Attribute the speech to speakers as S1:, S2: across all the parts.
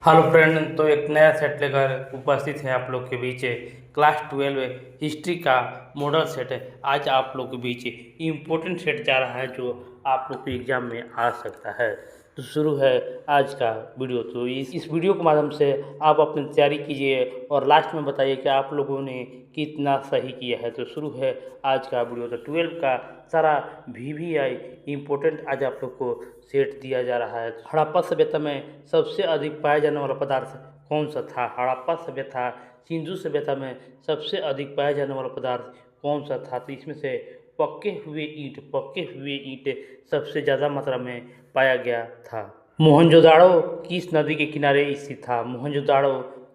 S1: Hello friend, तो एक नया सेट लेकर उपस्थित है आप लोग के बीच क्लास 12 हिस्ट्री का मॉडल सेट है। आज आप लोग के बीच इम्पोर्टेंट सेट जा रहा है जो आप लोग के एग्जाम में आ सकता है। तो शुरू है आज का वीडियो। तो इस वीडियो के माध्यम से आप अपनी तैयारी कीजिए और लास्ट में बताइए कि आप लोगों ने कितना सही किया है। तो शुरू है आज का वीडियो। तो 12 का सारा VVI इम्पोर्टेंट आज आप लोग को सेट दिया जा रहा है। हड़प्पा सभ्यता में सबसे अधिक पाया जाने वाला पदार्थ कौन सा था? हड़प्पा सभ्यता, सिंधु सभ्यता में सबसे अधिक पाया जाने वाला पदार्थ कौन सा था? तो इसमें से पक्के हुए ईंट सबसे ज़्यादा मात्रा में पाया गया था। मोहनजोदाड़ो किस नदी के किनारे स्थित था? मोहनजोदाड़ो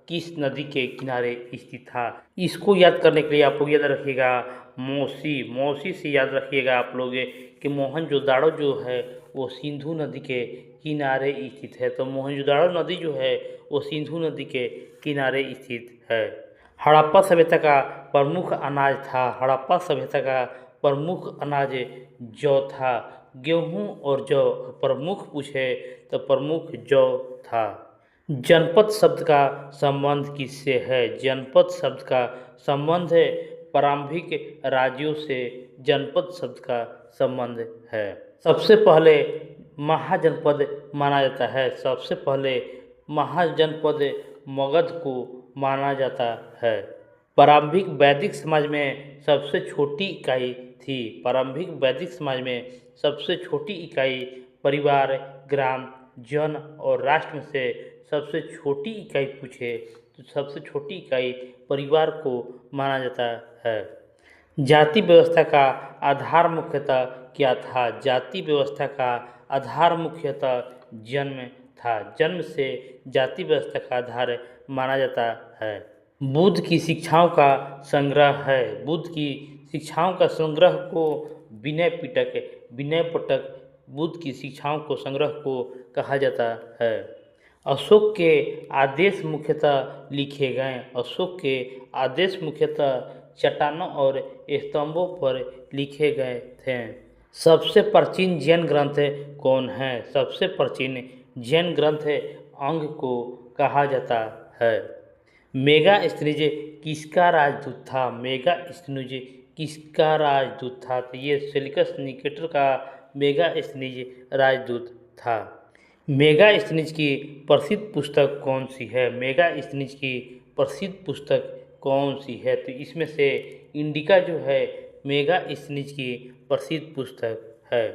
S1: किस नदी के किनारे स्थित था? इसको याद करने के लिए आप लोग याद रखिएगा मौसी से याद रखिएगा आप लोग कि मोहनजोदाड़ो जो है वो सिंधु नदी के किनारे स्थित है। तो मोहनजोदाड़ो नदी जो है वो सिंधु नदी के किनारे स्थित है। हड़प्पा सभ्यता का प्रमुख अनाज था। हड़प्पा सभ्यता का प्रमुख अनाज जौ था। गेहूं और जौ प्रमुख पूछे तो प्रमुख जौ था। जनपद शब्द का संबंध किससे है? जनपद शब्द का संबंध है प्रारंभिक राज्यों से जनपद शब्द का संबंध है। सबसे पहले महाजनपद माना जाता है। सबसे पहले महाजनपद मगध को माना जाता है। प्रारंभिक वैदिक समाज में सबसे छोटी इकाई थी। प्रारंभिक वैदिक समाज में सबसे छोटी इकाई परिवार, ग्राम, जन और राष्ट्र में से सबसे छोटी इकाई पूछे तो सबसे छोटी इकाई परिवार को माना जाता है। जाति व्यवस्था का आधार मुख्यतः क्या था? जाति व्यवस्था का आधार मुख्यतः जन्म था। जन्म से जाति व्यवस्था का आधार माना जाता है। बुद्ध की शिक्षाओं का संग्रह है। बुद्ध की शिक्षाओं का संग्रह को विनय पिटक बुद्ध की शिक्षाओं को संग्रह को कहा जाता है। अशोक के आदेश मुख्यतः लिखे गए। अशोक के आदेश मुख्यतः चट्टानों और स्तंभों पर लिखे गए थे। सबसे प्राचीन जैन ग्रंथ कौन है? सबसे प्राचीन जैन ग्रंथ अंग को कहा जाता है। मेगास्थनीज किसका राजदूत था? मेगास्थनीज किसका राजदूत था? तो ये सेल्यूकस निकेटर का मेगास्थनीज राजदूत था। मेगास्थनीज की प्रसिद्ध पुस्तक कौन सी है? मेगास्थनीज की प्रसिद्ध पुस्तक कौन सी है? तो इसमें से इंडिका जो है मेगास्थनीज की प्रसिद्ध पुस्तक है।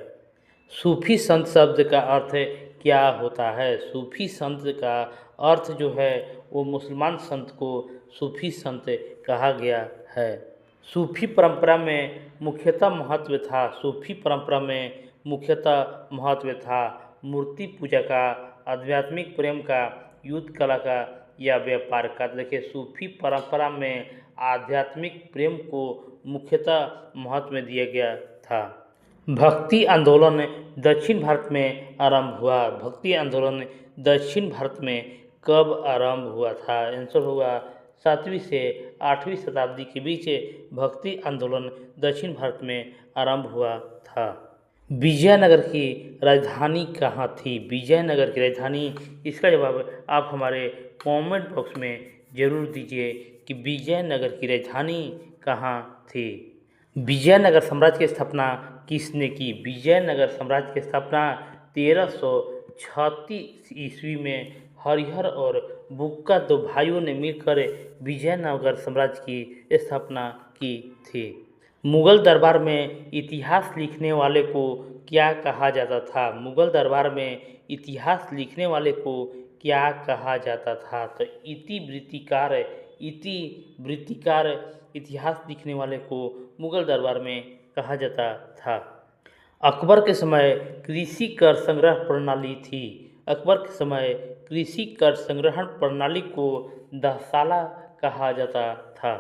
S1: सूफी संत शब्द का अर्थ क्या होता है? सूफी संत का अर्थ जो है वो मुसलमान संत को सूफी संत कहा गया है। सूफी परंपरा में मुख्यतः महत्व था। सूफी परंपरा में मुख्यतः महत्व था मूर्ति पूजा का, आध्यात्मिक प्रेम का, युद्ध कला का या व्यापार का। देखिए, सूफी परंपरा में आध्यात्मिक प्रेम को मुख्यतः महत्व दिया गया था। भक्ति आंदोलन दक्षिण भारत में आरंभ हुआ। भक्ति आंदोलन दक्षिण भारत में कब आरंभ हुआ था? आंसर होगा 7वीं से 8वीं शताब्दी के बीच भक्ति आंदोलन दक्षिण भारत में आरंभ हुआ था। विजयनगर की राजधानी कहाँ थी? विजयनगर की राजधानी, इसका जवाब आप हमारे कमेंट बॉक्स में ज़रूर दीजिए कि विजयनगर की राजधानी कहाँ थी। विजयनगर साम्राज्य की स्थापना किसने की? विजयनगर साम्राज्य की स्थापना 1336 ईस्वी में हरिहर और बुक्का दो भाइयों ने मिलकर विजयनगर साम्राज्य की स्थापना की थी। मुगल दरबार में इतिहास लिखने वाले को क्या कहा जाता था? मुगल दरबार में इतिहास लिखने वाले को क्या कहा जाता था? तो इतिवृत्तिकार इतिहास लिखने वाले को मुगल दरबार में कहा जाता था। अकबर के समय कृषि कर संग्रह प्रणाली थी। अकबर के समय कृषि कर संग्रहण प्रणाली को दहसाला कहा जाता था।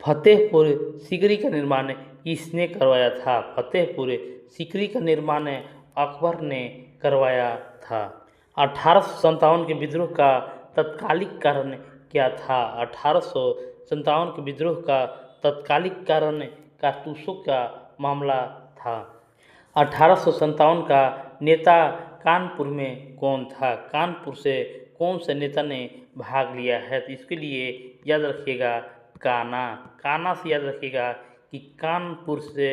S1: फतेहपुर सीकरी का निर्माण किसने करवाया था? फतेहपुर सीकरी का निर्माण अकबर ने करवाया था। 1857 के विद्रोह का तत्कालिक कारण क्या था? 1857 के विद्रोह का तत्कालिक कारण कारतूसों का मामला था। 1857 का नेता कानपुर में कौन था? कानपुर से कौन से नेता ने भाग लिया है? तो इसके लिए याद रखिएगा काना। काना से याद रखिएगा कि कानपुर से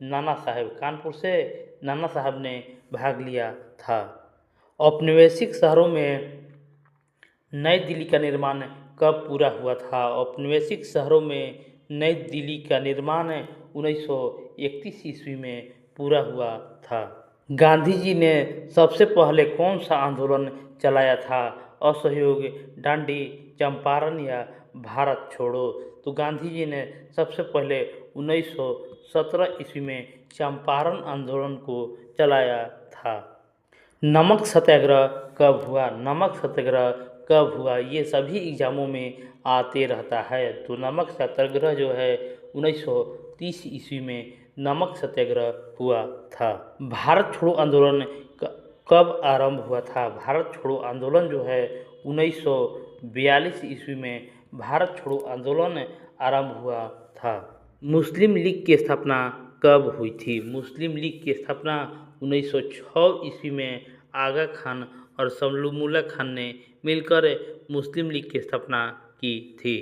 S1: नाना साहब ने भाग लिया था। औपनिवेशिक शहरों में नई दिल्ली का निर्माण कब पूरा हुआ था? औपनिवेशिक शहरों में नई दिल्ली का निर्माण 1931 ईस्वी में पूरा हुआ था। गांधी जी ने सबसे पहले कौन सा आंदोलन चलाया था? असहयोग, डांडी, चंपारण या भारत छोड़ो? तो गांधी जी ने सबसे पहले 1917 ईस्वी में चंपारण आंदोलन को चलाया था। नमक सत्याग्रह कब हुआ? नमक सत्याग्रह कब हुआ? ये सभी एग्जामों में आते रहता है। तो नमक सत्याग्रह जो है 1930 ईस्वी में नमक सत्याग्रह हुआ था। भारत छोड़ो आंदोलन कब आरंभ हुआ था? भारत छोड़ो आंदोलन जो है 1942 ईस्वी में भारत छोड़ो आंदोलन आरंभ हुआ था। मुस्लिम लीग की स्थापना कब हुई थी? मुस्लिम लीग की स्थापना 1906 ईस्वी में आगा खान और सलीमुल्लाह खान ने मिलकर मुस्लिम लीग की स्थापना की थी।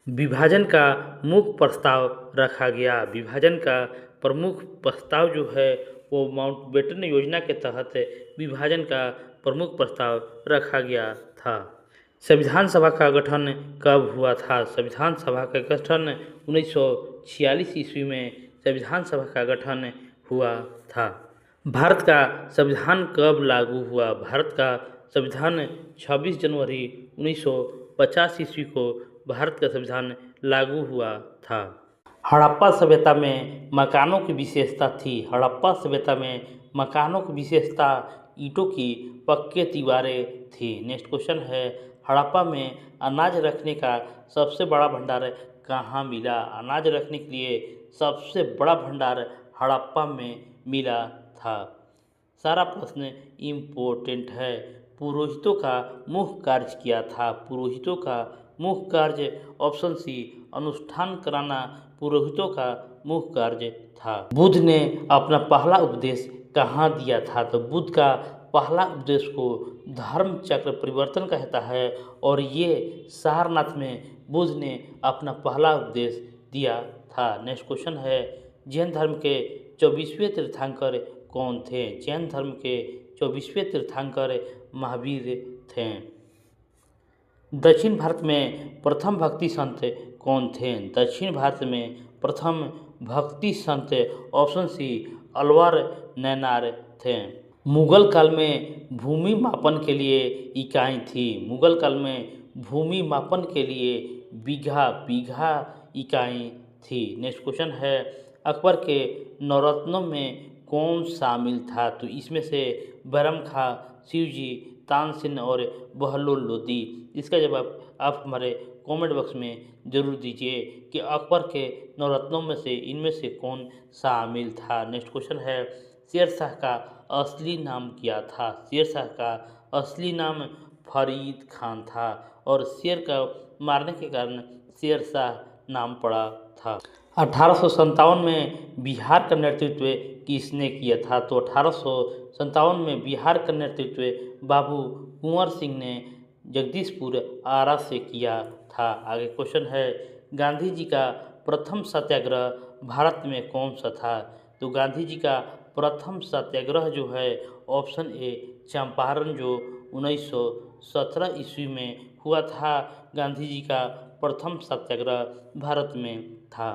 S1: विभाजन का मुख्य प्रस्ताव रखा गया। विभाजन का प्रमुख प्रस्ताव जो है वो माउंटबेटन योजना के तहत विभाजन का प्रमुख प्रस्ताव रखा गया था। संविधान सभा का गठन कब हुआ था? संविधान सभा का गठन 1946 ईस्वी में संविधान सभा का गठन हुआ था। भारत का संविधान कब लागू हुआ? भारत का संविधान 26 जनवरी 1950 ईस्वी को भारत का संविधान लागू हुआ था। हड़प्पा सभ्यता में मकानों की विशेषता थी। हड़प्पा सभ्यता में मकानों की विशेषता ईंटों की पक्के दीवारें थी। नेक्स्ट क्वेश्चन है, हड़प्पा में अनाज रखने का सबसे बड़ा भंडार कहाँ मिला? अनाज रखने के लिए सबसे बड़ा भंडार हड़प्पा में मिला था। सारा प्रश्न इम्पोर्टेंट है। पुरोहितों का मुख्य कार्य क्या था? पुरोहितों का मुख्य कार्य ऑप्शन सी अनुष्ठान कराना पुरोहितों का मुख्य कार्य था। बुद्ध ने अपना पहला उपदेश कहाँ दिया था? तो बुद्ध का पहला उपदेश को धर्म चक्र परिवर्तन कहता है और ये सारनाथ में बुद्ध ने अपना पहला उपदेश दिया था। नेक्स्ट क्वेश्चन है, जैन धर्म के 24वें तीर्थंकर कौन थे? जैन धर्म के 24वें तीर्थंकर महावीर थे। दक्षिण भारत में प्रथम भक्ति संत कौन थे? दक्षिण भारत में प्रथम भक्ति संत ऑप्शन सी अलवर नैनार थे। मुगल काल में भूमि मापन के लिए इकाई थी। मुगल काल में भूमि मापन के लिए बीघा इकाई थी। नेक्स्ट क्वेश्चन है, अकबर के नवरत्नों में कौन शामिल था? तो इसमें से बैरम खां, शिवजी, तानसेन और बहलोल लोदी। इसका जवाब आप हमारे कमेंट बॉक्स में ज़रूर दीजिए कि अकबर के नवरत्नों में से इनमें से कौन शामिल था। नेक्स्ट क्वेश्चन है, शेरशाह का असली नाम क्या था? शेरशाह का असली नाम फरीद खान था और शेर का मारने के कारण शेरशाह नाम पड़ा था। 1857 में बिहार का नेतृत्व किसने किया था? तो 1857 में बिहार का नेतृत्व बाबू कुंवर सिंह ने जगदीशपुर आरा से किया था। आगे क्वेश्चन है, गांधी जी का प्रथम सत्याग्रह भारत में कौन सा था? तो गांधी जी का प्रथम सत्याग्रह जो है ऑप्शन ए चंपारण जो 1917 ईस्वी में हुआ था। गांधी जी का प्रथम सत्याग्रह भारत में था।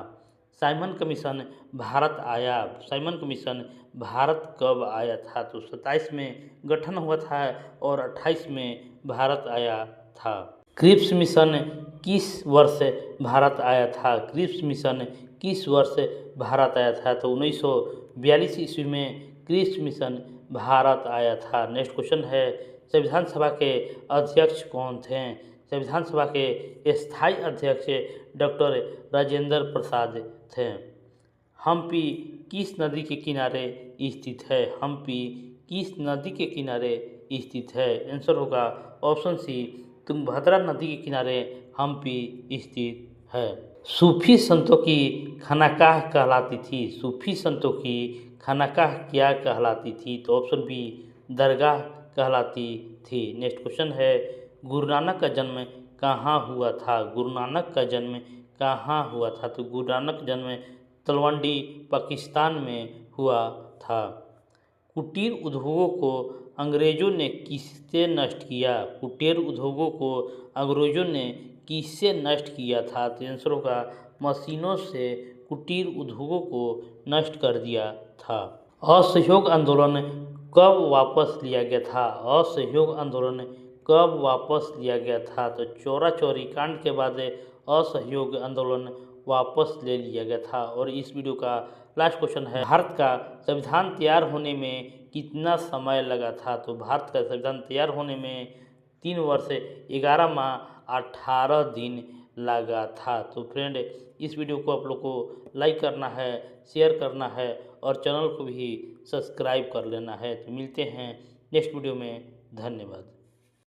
S1: साइमन कमीशन भारत आया। साइमन कमीशन भारत कब आया था? तो 27 में गठन हुआ था और 28 में भारत आया था। क्रिप्स मिशन किस वर्ष भारत आया था? क्रिप्स मिशन किस वर्ष भारत आया था? तो 1942 ईस्वी में क्रिप्स मिशन भारत आया था। नेक्स्ट क्वेश्चन है, संविधान सभा के अध्यक्ष कौन थे? संविधान सभा के स्थायी अध्यक्ष डॉक्टर राजेंद्र प्रसाद थे। हम्पी किस नदी के किनारे स्थित है? हम्पी किस नदी के किनारे स्थित है? आंसर होगा ऑप्शन सी तुंगभद्रा नदी के किनारे हम्पी स्थित है। सूफी संतों की खानाकाह कहलाती थी। सूफी संतों की खानाकाह क्या कहलाती थी? तो ऑप्शन बी दरगाह कहलाती थी। नेक्स्ट क्वेश्चन है, गुरु नानक का जन्म कहाँ हुआ था? गुरु नानक का जन्म कहाँ हुआ था? तो गुरु नानक का जन्म तलवंडी पाकिस्तान में हुआ था। कुटीर उद्योगों को अंग्रेजों ने किससे नष्ट किया? कुटीर उद्योगों को अंग्रेजों ने किससे नष्ट किया था? तो आंसर होगा मशीनों से कुटीर उद्योगों को नष्ट कर दिया था। असहयोग आंदोलन कब वापस लिया गया था? असहयोग आंदोलन कब वापस लिया गया था? तो चौरा चौरी कांड के बाद असहयोग आंदोलन वापस ले लिया गया था। और इस वीडियो का लास्ट क्वेश्चन है, भारत का संविधान तैयार होने में कितना समय लगा था? तो भारत का संविधान तैयार होने में 3 वर्ष 11 माह 18 दिन लगा था। तो फ्रेंड, इस वीडियो को आप लोग को लाइक करना है, शेयर करना है और चैनल को भी सब्सक्राइब कर लेना है। तो मिलते हैं नेक्स्ट वीडियो में। धन्यवाद।